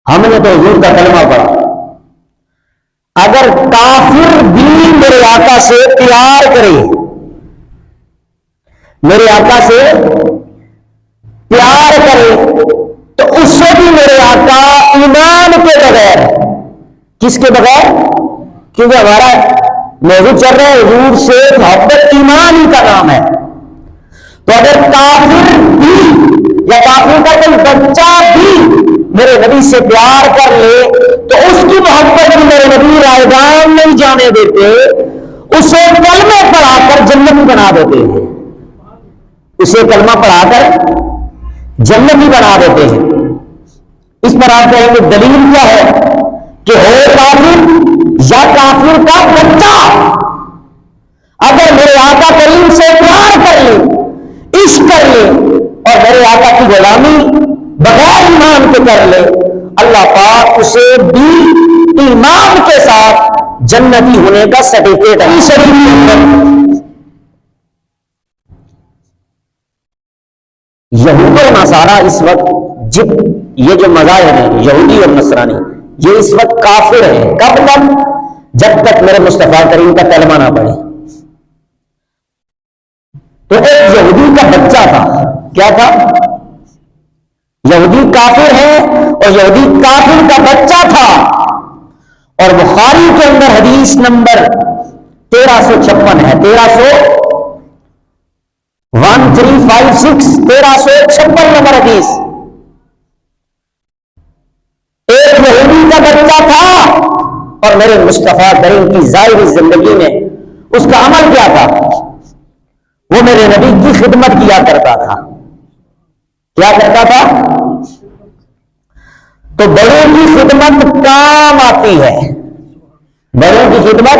ہم نے تو حضور کا کلمہ پڑھا. اگر کافر بھی میرے آقا سے پیار کرے، میرے آقا سے پیار کرے، تو اس سے بھی میرے آقا ایمان کے بغیر، کس کے بغیر؟ کیونکہ ہمارا موضوع چل رہا ہے حضور سے محبت ایمان ہی کا نام ہے. تو اگر کافر بھی یا کافر کا کوئی بچہ بھی میرے نبی سے پیار کر لے تو اس کی محبت بھی میرے نبی رائگان نہیں جانے دیتے، اسے کلمہ پڑھا کر جنت بنا دیتے ہیں، اسے کلمہ پڑھا کر جنت ہی بنا دیتے ہیں. اس پر آپ کہیں گے دلیل کیا ہے کہ ہو کافر یا کافر کا بچہ اگر میرے آقا کریم سے پیار کر لے، عشق کر لے اور میرے آقا کی غلامی بغیر ایمان کے کر لے، اللہ پاک اسے بھی ایمان کے ساتھ جنتی ہونے کا سرٹیفکیٹ ہے. شریف کے اندر یہود و نصارہ اس وقت یہ جو مذاہب ہیں یہودی اور نصرانی، یہ اس وقت کافر ہیں. کب تک؟ جب تک میرے مصطفیٰ کریم کا کلمہ نہ پڑھے. تو ایک یہودی کا بچہ تھا، کیا تھا؟ یہودی کافر ہے اور یہودی کافر کا بچہ تھا. اور بخاری کے اندر حدیث نمبر 1356 ہے، 1356 نمبر حدیث. ایک یہودی کا بچہ تھا اور میرے مصطفیٰ کریم کی ظاہری زندگی میں اس کا عمل کیا تھا؟ وہ میرے نبی کی خدمت کیا کرتا تھا. کیا کرتا تھا؟ تو بڑوں کی خدمت کام آتی ہے، بڑوں کی خدمت،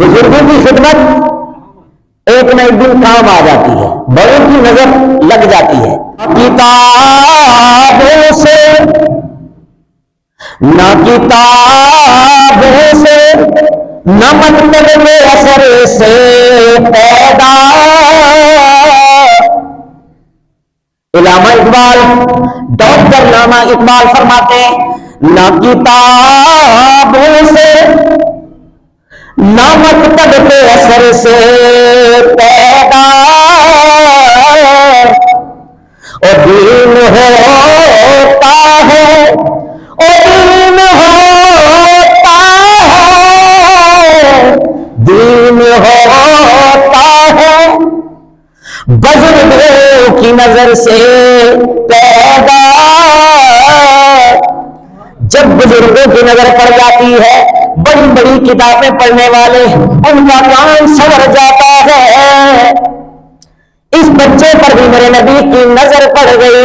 بزرگوں کی خدمت ایک نہ ایک دن کام آ جاتی ہے، بڑوں کی نظر لگ جاتی ہے. کتابوں سے نہ کتابوں سے نہ مطلب میں اثر سے پیدا. علامہ اقبال، ڈاکٹر علامہ اقبال فرماتے ہیں نہ کتابوں سے نہ مکتب کے اثر سے پیدا، اور دین ہوتا ہے، اور دین ہوتا ہے، دین ہوتا ہے بزرگوں کی نظر سے پیدا. جب بزرگوں کی نظر پڑ جاتی ہے، بڑی بڑی کتابیں پڑھنے والے ان کا کام سنور جاتا ہے. اس بچے پر بھی میرے نبی کی نظر پڑ گئی.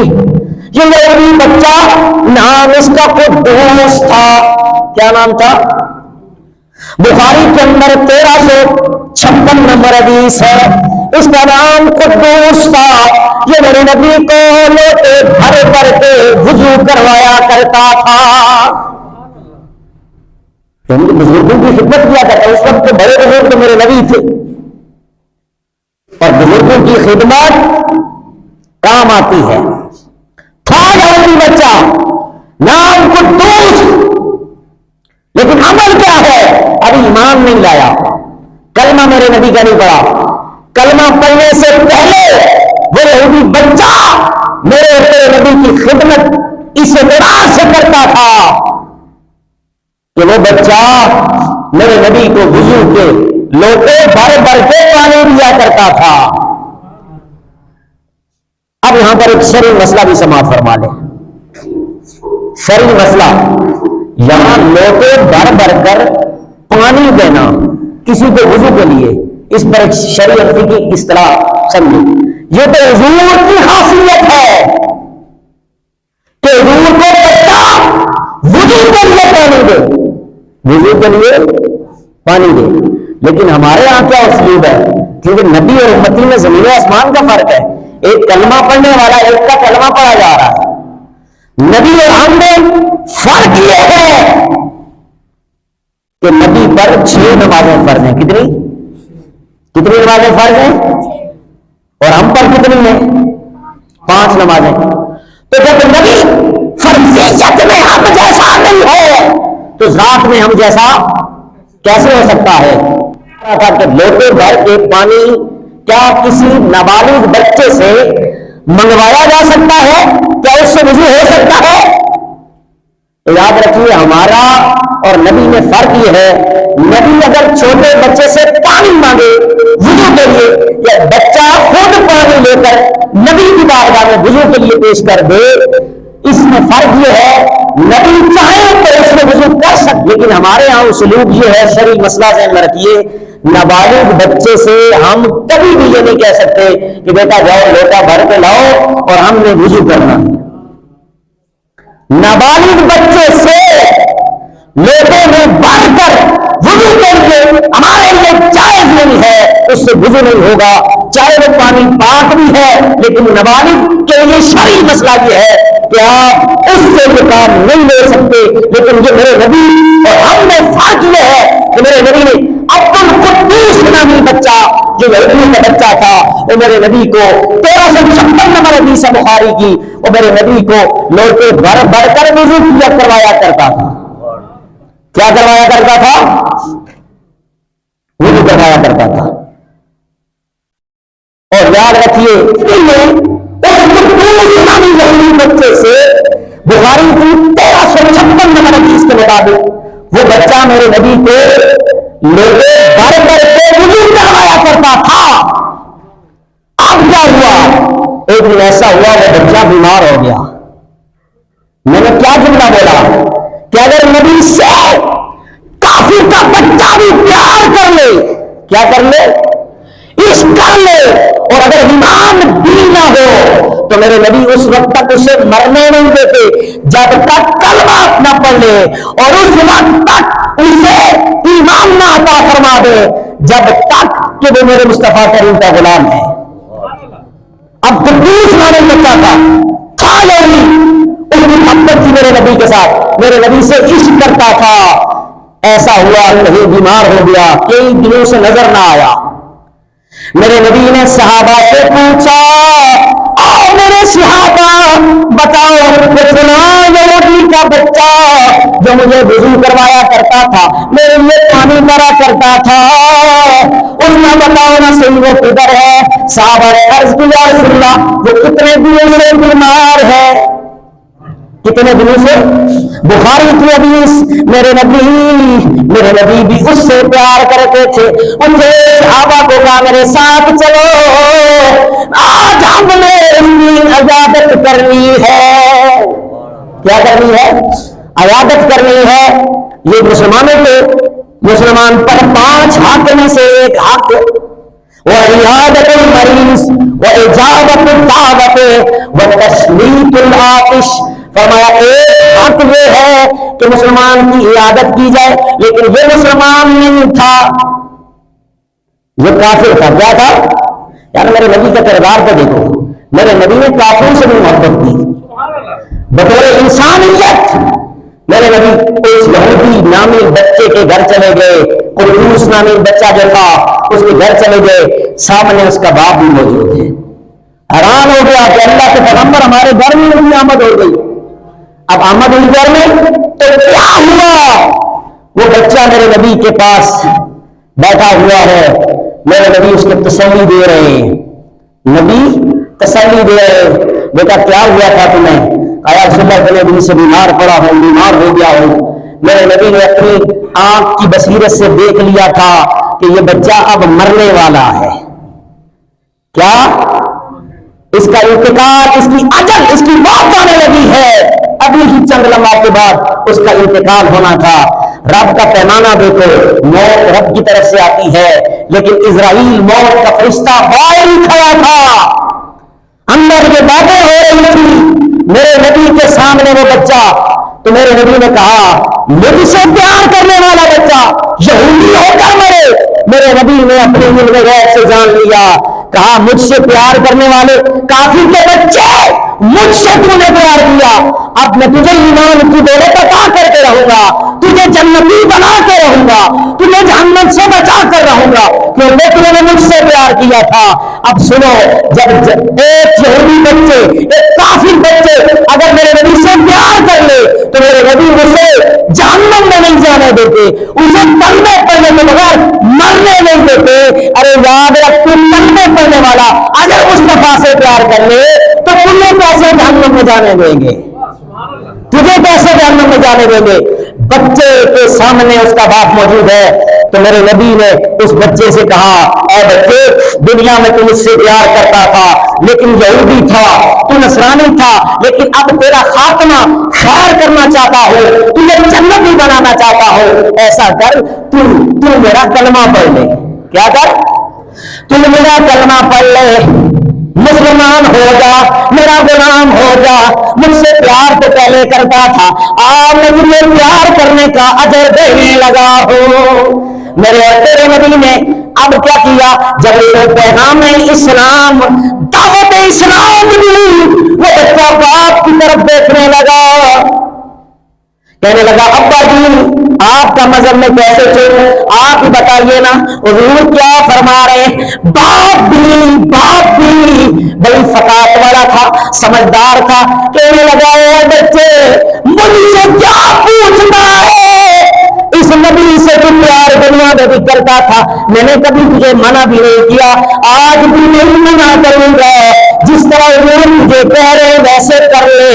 یہ یہودی بچہ، نام اس کا قدوس تھا. کیا نام تھا؟ بخاری کے اندر 1356 نمبر حدیث ہے، اس کا نام قدوس تھا. یہ میرے نبی کو لوٹے بھر بھر کے وضو کروایا کرتا تھا. بزرگوں کی خدمت کیا کرتا. اس وقت تو بڑے بزرگ تو میرے نبی تھے، اور بزرگوں کی خدمت کام آتی ہے. تھا یہودی بچہ، نام قدوس، لیکن عمل کیا ہے؟ ابھی ایمان نہیں لایا، کلمہ میرے نبی کا نہیں پڑھا. کلمہ پڑھنے سے پہلے وہ یہودی بچہ میرے نبی کی خدمت اس اعتبار سے کرتا تھا کہ وہ بچہ میرے نبی کو وضو کے لوٹے بھر بھر کے پانی دیا کرتا تھا. اب یہاں پر ایک شرعی مسئلہ بھی سماعت فرما لیں. شرعی مسئلہ، یہاں لوٹے بھر بھر کر پانی دینا کسی کو وضو کے لیے، اس پر ایک شرعی فقہی اصطلاح سمجھے. یہ تو حضور کی خاصیت ہے کہ حضور کو بچہ وضو کے لیے پانی دے، وضو کے لیے پانی دے. لیکن ہمارے یہاں کیا اسلوب ہے؟ کیونکہ نبی اور امتی میں زمین و آسمان کا فرق ہے. ایک کلمہ پڑھنے والا ایک کا کلمہ پڑھا جا رہا ہے. نبی اور ہم میں فرق یہ ہے کہ نبی پر 6 نمازیں فرض ہیں. کتنی نمازیں فرض ہیں؟ اور ہم پر کتنی ہیں؟ 5 نمازیں. تو جب نبی فرضیت میں ہم تو ذات میں ہم جیسا کیسے ہو سکتا ہے؟ کہ لوٹے بھر کے پانی کیا کسی نابالغ بچے سے منگوایا جا سکتا ہے؟ کیا اس سے وضو ہو سکتا ہے؟ یاد رکھیے ہمارا اور نبی میں فرق یہ ہے، نبی اگر چھوٹے بچے سے پانی مانگے وضو کے لیے، یا بچہ خود پانی لے کر نبی کی بارگاہ میں وضو کے لیے پیش کر دے، اس میں فرق یہ ہے نبی چاہے تو اس میں وضو کر سکتے، لیکن ہمارے ہاں سلوک یہ ہے، شرعی مسئلہ ذہن میں رکھیے، نابالغ بچے سے ہم کبھی بھی یہ نہیں کہہ سکتے کہ بیٹا جاؤ لوٹا بھر کے لاؤ اور ہم نے وضو کرنا۔ نابالغ بچے سے لوٹے میں بھر کر وضو کے لیے ہمارے لیے جائز نہیں ہے، اس سے وضو نہیں ہوگا، چاہے وہ پانی پاک بھی ہے، لیکن نابالغ کے لیے شرعی مسئلہ یہ ہے کہ آپ اس سے یہ کام نہیں لے سکتے۔ لیکن یہ میرے نبی اور ہم میں فرق یہ ہے کہ میرے نبی نے عبد القدوس نامی بچہ جو یہودی کا بچہ تھا، وہ میرے نبی کو 1356 نمبر حدیث بخاری کی، وہ میرے نبی کو لوٹے بھر بھر کر وضو کیا کروایا کرتا تھا۔ کیا کروایا کرتا تھا؟ وضو کروایا کرتا تھا۔ اور یاد رکھیے بچے سے بخاری کی 1356 نمبر حدیث کے مطابق وہ بچہ میرے نبی کو لوٹے بھر بھر کے وضو کروایا کرتا تھا۔ اب کیا ہوا؟ ایک دن ایسا ہوا وہ بچہ بیمار ہو گیا۔ میں نے کیا جملہ بولا کہ اگر نبی سے کافر کا بچہ بھی پیار کر لے، کیا کر لے؟ عشق کر لے، اور اگر ایمان بھی نہ ہو تو میرے نبی اس وقت تک اسے مرنے نہیں دیتے جب تک کلمہ نہ پڑھ لے، اور اس وقت تک اسے ایمان نہ عطا فرما دے جب تک کہ وہ میرے مصطفیٰ کریم کا غلام ہے۔ اب قدوس مانے بچہ تھا یعنی اس کی محبت تھی میرے نبی کے ساتھ، میرے نبی سے عشق کرتا تھا۔ ایسا ہوا کہیں بیمار ہو گیا، کئی دنوں سے نظر نہ آیا۔ میرے نبی نے صحابہ سے پوچھا، آؤ میرے صحابہ بتاؤ وہ فلاں یہودی کا بچہ جو مجھے وضو کروایا کرتا تھا، میرے لیے پانی بھرا کرتا تھا، اس میں بتاؤ نا صحیح وہ کدھر ہے؟ صحابہ نے عرض کیا یا رسول اللہ وہ کتنے دنوں سے بیمار ہے؟ کتنے دنوں سے؟ بخاری کی حدیث، میرے نبی بھی اس سے پیار کرتے تھے۔ ان کے صحابہ کو کہا میرے ساتھ چلو، آج ہم نے اس کی عیادت کرنی ہے۔ کیا کرنی ہے؟ عیادت کرنی ہے۔ یہ مسلمان پر 5 حق میں سے ایک حق، وعیادت المریض واجابت الدعوت وتشمیت العاطش، فرمایا ایک حق یہ ہے کہ مسلمان کی عیادت کی جائے، لیکن یہ مسلمان نہیں تھا، یہ کافر تھا۔ کیا تھا؟ یار میرے نبی کا کردار کو دیکھو، میرے نبی نے کافروں سے بھی محبت کی بطور انسانیت۔ میرے نبی اس یہودی نامی بچے کے گھر چلے گئے، قدوس نامی بچہ جو تھا اس کے گھر چلے گئے، سامنے اس کا باپ بھی موجود ہے۔ حیران ہو گیا کہ اللہ کے پیغمبر ہمارے گھر میں بھی آمد ہو گئی۔ اب آمد ہوئی گھر میں تو کیا ہوا؟ وہ بچہ میرے نبی کے پاس بیٹھا ہوا ہے، میرے نبی اس کو تسلی دے رہے ہیں، نبی تسلی دے رہے، بیٹا کیا ہوا تھا تمہیں؟ آیا رسول اللہ اتنے دن سے بیمار پڑا ہوں، بیمار ہو گیا ہوں۔ میرے نبی نے اپنی آنکھ کی بصیرت سے دیکھ لیا تھا کہ یہ بچہ اب مرنے والا ہے۔ کیا؟ اس کا انتقال، اس کی اجل، اس کی موت آنے لگی ہے، ابھی ہی چند لمحات کے بعد اس کا انتقال ہونا تھا۔ رب کا پیمانہ دیکھو، موت رب کی طرف سے آتی ہے، لیکن اسرائیل موت کا فرشتہ باہر ہی کھڑا تھا، اندر یہ باتیں ہو رہی تھی میرے نبی کے سامنے وہ بچہ۔ تو میرے نبی نے کہا مجھ سے پیار کرنے والا بچہ یہودی ہو کر مرے۔ میرے نبی نے اپنے علم غیب سے جان لیا، کہا مجھ سے پیار کرنے والے کافر کے بچے، مجھ سے تو نے پیار کیا، اب میں تجھے ایمان کی دولت عطا کر کے رہوں گا، تجھے جنتی بنا کے رہوں گا، تجھے جہنم سے بچا کر رہوں گا، کیونکہ تم نے مجھ سے پیار کیا تھا۔ اب سنو، جب ایک یہودی بچے، ایک کافر بچے اگر میرے نبی سے پیار کر لے تو میرے نبی اسے جہنم میں نہیں جانے دیتے, اسے کلمے پڑھنے کے بغیر مرنے نہیں دیتے. ارے یاد رکھ, تو کلمے پڑھنے والا اگر مصطفیٰ سے پیار کر لے تو تمہیں کیسے جہنم میں جانے دیں گے, تجھے کیسے جہنم میں جانے دیں گے؟ بچے کے سامنے اس کا باپ موجود ہے تو میرے نبی نے اس بچے سے کہا, اے بچے, دنیا میں تو مجھ سے پیار کرتا تھا لیکن یہودی تھا, تو نصرانی تھا, لیکن اب تیرا خاتمہ خیر کرنا چاہتا ہو, تجھے جنتی بنانا چاہتا ہو, ایسا کر تو میرا کلمہ پڑھ لے. کیا کر؟ تو میرا کلمہ پڑھ لے, مسلمان ہو جا, میرا غلام ہو جا. مجھ سے پیار تو پہلے کرتا تھا, آج میں مجھے پیار کرنے کا اجر دینے لگا ہوں. میرے اور تیرے نبی نے اب کیا کیا؟ جب یہ پیغام اسلام, دعوت اسلام دی, وہ بچہ باپ کی طرف دیکھنے لگا, کہنے لگا, ابا جی آپ کا مذہب میں کیسے چلوں, آپ ہی بتائیے نا. حضور کیا فرما رہے؟ باپ بھی بڑی فقاہت والا تھا, سمجھدار تھا. کہنے لگا, اے بچے, مجھ سے کیا پوچھنا ہے؟ اس نبی سے تو پیار دنیا میں بھی کرتا تھا, میں نے کبھی تجھے منع بھی نہیں کیا, آج بھی نہیں منع کروں گا. جس طرح وہ مجھے کہہ رہے ویسے کر لے.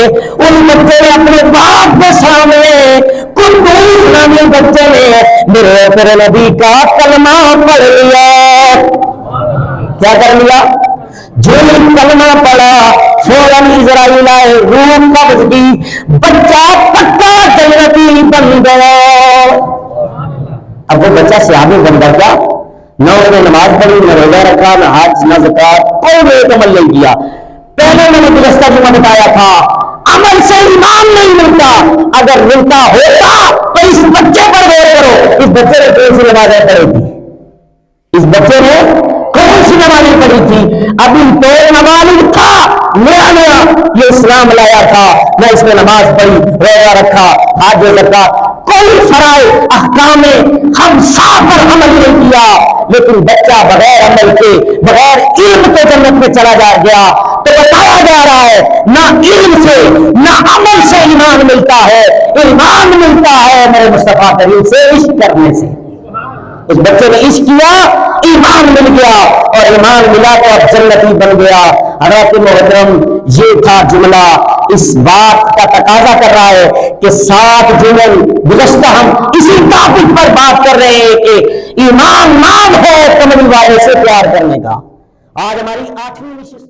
اس بچے نے اپنے باپ کے سامنے, قدوس نامی بچے نے میرے تیرے نبی کا کلمہ پڑھ لیا. کیا کر لیا؟ جو کلمہ پڑھا فوراً اسرائیل آئے, روح قبض کی, بچہ پکا جنتی بن گیا. اب وہ بچہ صحابی بن گیا کیا؟ نہ اس نے نماز پڑھی, نہ روزہ رکھا, نہ حج, نہ زکات, کوئی نیک عمل نہیں کیا. پہلے میں نے گزشتہ جمعہ بتایا تھا, عمل سے ایمان نہیں ملتا. اگر ملتا ہوتا تو اس بچے پر غور کرو, اس بچے نے کون سی نمازیں پڑھی تھی؟ اس بچے نے کون سی نمازیں پڑھی تھی؟ ابھی تو نماز تھا, نیا یہ اسلام لایا تھا, نہ اس نے نماز پڑھی, روزہ رکھا, حج زکات, کوئی فرائض احکام ہم صاف پر عمل نہیں کیا. لیکن بچہ بغیر عمل کے, بغیر علم کے جنت میں چلا گیا. تو بتایا جا رہا ہے, نہ علم سے نہ عمل سے ایمان ملتا ہے, ایمان ملتا ہے میرے مصطفیٰ کریم سے عشق کرنے سے. اس بچے نے عشق کیا, ایمان مل گیا, اور ایمان ملا تو اب جنتی بن گیا. حضرت محترم, یہ تھا جملہ. اس بات کا تقاضا کر رہا ہے کہ 7 جمل گزشتہ ہم اسی ٹاپک پر بات کر رہے ہیں کہ ایمان نام ہے کملی والے سے پیار کرنے کا. آج ہماری 8ویں نشست